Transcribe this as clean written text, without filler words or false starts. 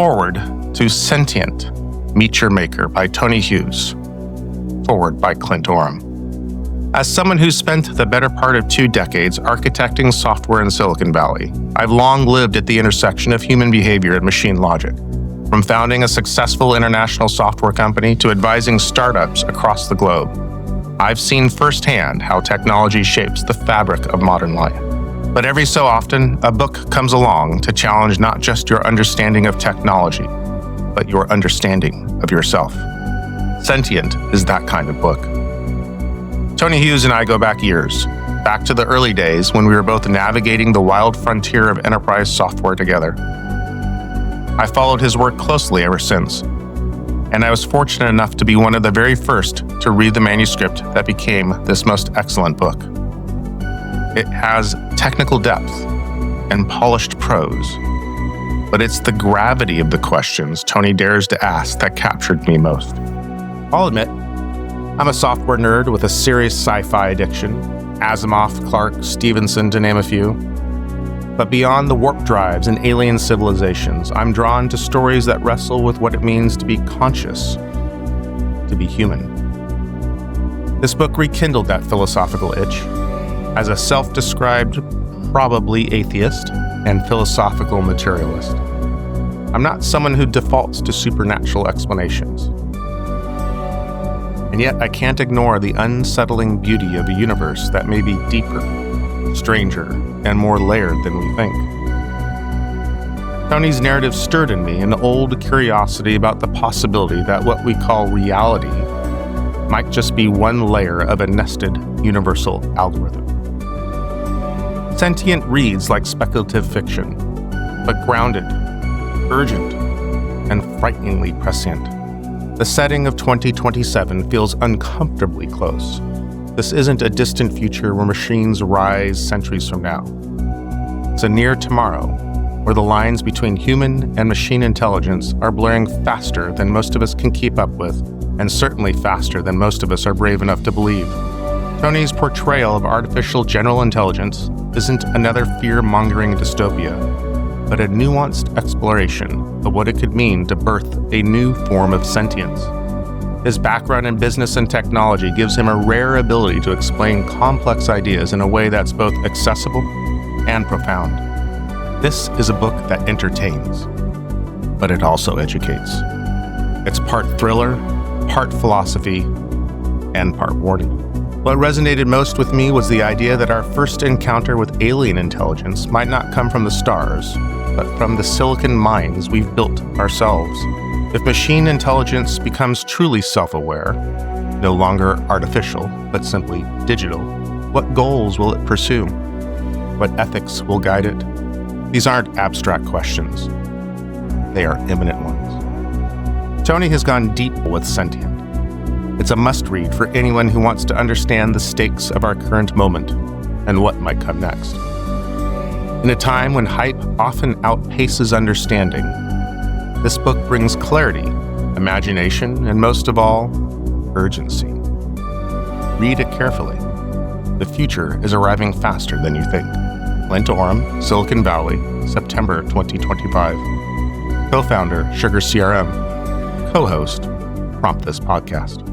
Foreword to Sentient, Meet Your Maker by Tony Hughes. Foreword by Clint Oram. As someone who's spent the better part of 2 decades architecting software in Silicon Valley, I've long lived at the intersection of human behavior and machine logic. From founding a successful international software company to advising startups across the globe, I've seen firsthand how technology shapes the fabric of modern life. But every so often, a book comes along to challenge not just your understanding of technology, but your understanding of yourself. Sentient is that kind of book. Tony Hughes and I go back years, back to the early days when we were both navigating the wild frontier of enterprise software together. I followed his work closely ever since, and I was fortunate enough to be one of the very first to read the manuscript that became this most excellent book. It has technical depth and polished prose, but it's the gravity of the questions Tony dares to ask that captured me most. I'll admit, I'm a software nerd with a serious sci-fi addiction, Asimov, Clarke, Stevenson, to name a few. But beyond the warp drives and alien civilizations, I'm drawn to stories that wrestle with what it means to be conscious, to be human. This book rekindled that philosophical itch. As a self-described, probably atheist and philosophical materialist, I'm not someone who defaults to supernatural explanations. And yet I can't ignore the unsettling beauty of a universe that may be deeper, stranger, and more layered than we think. Tony's narrative stirred in me an old curiosity about the possibility that what we call reality might just be one layer of a nested universal algorithm. Sentient reads like speculative fiction, but grounded, urgent, and frighteningly prescient. The setting of 2027 feels uncomfortably close. This isn't a distant future where machines rise centuries from now. It's a near tomorrow where the lines between human and machine intelligence are blurring faster than most of us can keep up with, and certainly faster than most of us are brave enough to believe. Tony's portrayal of artificial general intelligence isn't another fear-mongering dystopia, but a nuanced exploration of what it could mean to birth a new form of sentience. His background in business and technology gives him a rare ability to explain complex ideas in a way that's both accessible and profound. This is a book that entertains, but it also educates. It's part thriller, part philosophy, and part warning. What resonated most with me was the idea that our first encounter with alien intelligence might not come from the stars, but from the silicon minds we've built ourselves. If machine intelligence becomes truly self-aware, no longer artificial, but simply digital, what goals will it pursue? What ethics will guide it? These aren't abstract questions. They are imminent ones. Tony has gone deep with Sentient. It's a must-read for anyone who wants to understand the stakes of our current moment and what might come next. In a time when hype often outpaces understanding, this book brings clarity, imagination, and most of all, urgency. Read it carefully. The future is arriving faster than you think. Clint Oram, Silicon Valley, September 2025. Co-founder, Sugar CRM. Co-host, Prompt This Podcast.